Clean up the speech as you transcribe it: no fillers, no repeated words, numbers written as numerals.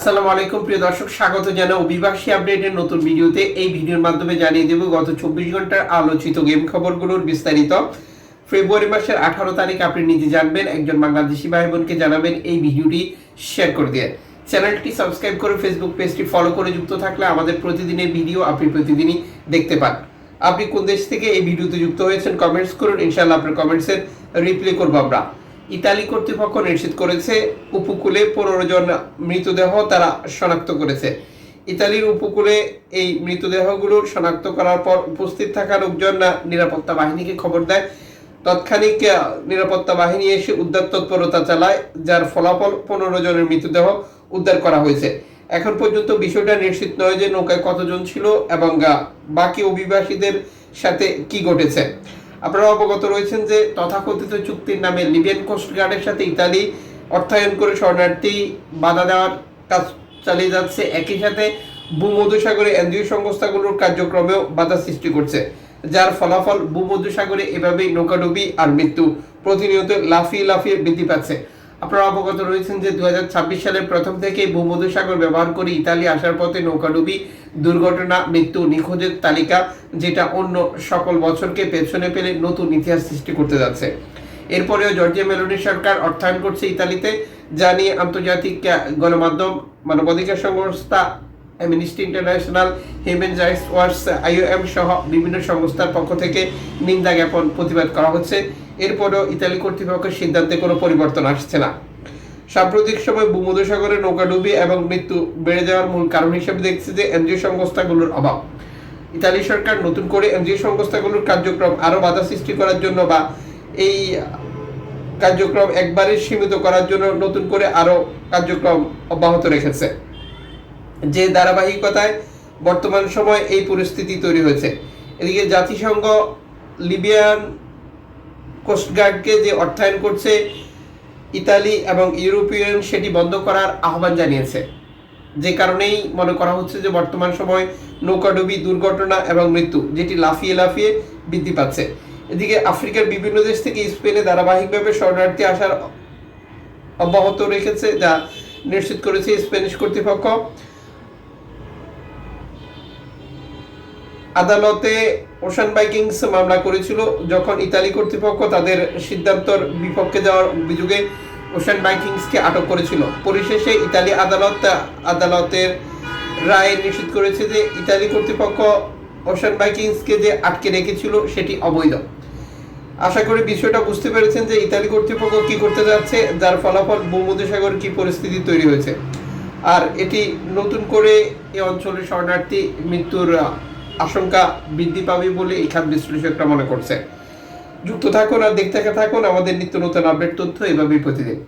আসসালামু আলাইকুম প্রিয় দর্শক, স্বাগত জানাই অভিবাসী আপডেটের নতুন ভিডিওতে। এই ভিডিওর মাধ্যমে জানিয়ে দেব গত 24 ঘন্টার আলোচিত গেম খবরগুলোর বিস্তারিত। ফেব্রুয়ারি মাসের 18 তারিখ আপনি নিজে জানবেন, একজন বাংলাদেশি ভাই বোনকে জানাবেন এই ভিডিওটি শেয়ার করে দিয়ে। চ্যানেলটি সাবস্ক্রাইব করে ফেসবুক পেজটি ফলো করে যুক্ত থাকলে আমাদের প্রতিদিনের ভিডিও আপনি প্রতিদিনই দেখতে পান। আপনি কোন দেশ থেকে এই ভিডিওতে যুক্ত হয়েছেন কমেন্টস করুন, ইনশাআল্লাহ আপনার কমেন্টসের রিপ্লাই করব আমরা। ইতালি কর্তৃপক্ষ নিশ্চিত করেছে উপকূলে 15 জন মৃতদেহ তারা শনাক্ত করেছে। ইতালির উপকূলে এই মৃতদেহগুলোর শনাক্ত করার পর উপস্থিত থাকা লোকজন নিরাপত্তা বাহিনীকে খবর দেয়। তৎক্ষণিক নিরাপত্তা বাহিনী এসে উদ্ধার তৎপরতা চালায়, যার ফলাফল 15 জনের মৃতদেহ উদ্ধার করা হয়েছে। এখন পর্যন্ত বিষয়টা নিশ্চিত নয় যে নৌকায় কতজন ছিল এবং বাকি অভিবাসীদের সাথে কি ঘটেছে। আপনারা অবগত রয়েছেন যে তথাকথিত চুক্তির নামে লিবিয়ান কোস্টগার্ডের সাথে ইতালি অর্থায়ন করে শরণার্থী বাধা দেওয়ার কাজ চালিয়ে যাচ্ছে। একই সাথে ভূমধ্যসাগরে এনজিও সংস্থাগুলোর কার্যক্রমেও বাধা সৃষ্টি করছে, যার ফলাফল ভূমধ্যসাগরে এভাবেই নৌকাডুবি আর মৃত্যু প্রতিনিয়ত লাফিয়ে লাফিয়ে বৃদ্ধি পাচ্ছে। আপনারা অবগত রয়েছেন যে 2026 সালের প্রথম থেকে ভূমধ্যসাগর ব্যবহার করে ইতালি আসার পথে নৌকাডুবি, দুর্ঘটনা, মৃত্যু, নিখোঁজের তালিকা, যেটা অন্য সকল বছরকে পেছনে ফেলে নতুন ইতিহাস সৃষ্টি করতে যাচ্ছে। এরপরেও জর্জিয়া মেলোনির সরকার অর্থায়ন করছে ইতালিতে, যা নিয়ে আন্তর্জাতিক গণমাধ্যম, মানবাধিকার সংস্থা amnesty international, human rights watch, IOM সহ বিভিন্ন সংস্থার পক্ষ থেকে নিন্দা জ্ঞাপন, প্রতিবাদ করা হচ্ছে। এরপরেও ইতালি কর্তৃপক্ষের সিদ্ধান্তে কোনো পরিবর্তন আসছে না। সাম্প্রতিক সময় ভূমধ্যসাগরে নৌকাডুবি এবং মৃত্যু বেড়ে যাওয়ার মূল কারণ হিসেবে দেখছে যে এনজিও সংস্থাগুলোর অভাব। ইতালি সরকার নতুন করে এনজিও সংস্থাগুলোর কার্যক্রম আরও বাধা সৃষ্টি করার জন্য বা এই কার্যক্রম একবারে সীমিত করার জন্য নতুন করে আরও কার্যক্রম অব্যাহত রেখেছে, যে ধারাবাহিকতায় বর্তমান সময় এই পরিস্থিতি তৈরি হয়েছে। এদিকে জাতিসংঘ লিবিয়ান কোস্টগার্ডকে যে অর্থায়ন করছে ইতালি এবং ইউরোপিয়ান, সেটি বন্ধ করার আহ্বান জানিয়েছে, যে কারণেই মনে করা হচ্ছে যে বর্তমান সময় নৌকাডুবি, দুর্ঘটনা এবং মৃত্যু যেটি লাফিয়ে লাফিয়ে বৃদ্ধি পাচ্ছে। এদিকে আফ্রিকার বিভিন্ন দেশ থেকে স্পেনে ধারাবাহিকভাবে শরণার্থী আসার অব্যাহত রেখেছে, যা নিশ্চিত করেছে স্প্যানিশ কর্তৃপক্ষ। আদালতে ওশান ভাইকিংস মামলা করেছিল, যখন ইতালি কর্তৃপক্ষ তাদের সিদ্ধান্তর বিপক্ষে যাওয়ার অভিযোগে ওশান ভাইকিংসকে আটক করেছিল। পরিশেষে ইতালি আদালতের রায় নিশ্চিত করেছে যে ইতালি কর্তৃপক্ষ ওশান ভাইকিংসকে যে আটকে রেখেছিল সেটি অবৈধ। আশা করি বিষয়টা বুঝতে পেরেছেন যে ইতালি কর্তৃপক্ষ কি করতে যাচ্ছে, যার ফলাফল ভূমধ্যসাগর কি পরিস্থিতি তৈরি হয়েছে। আর এটি নতুন করে এই অঞ্চলের শরণার্থী মৃত্যুর আশঙ্কা বৃদ্ধি পাবে বলে এই খাত বিশ্লেষকরা মনে করছে। যুক্ত থাকুন আর দেখতে থাকুন আমাদের নিত্য নতুন আপডেট তথ্য এভাবেই প্রতিদিন।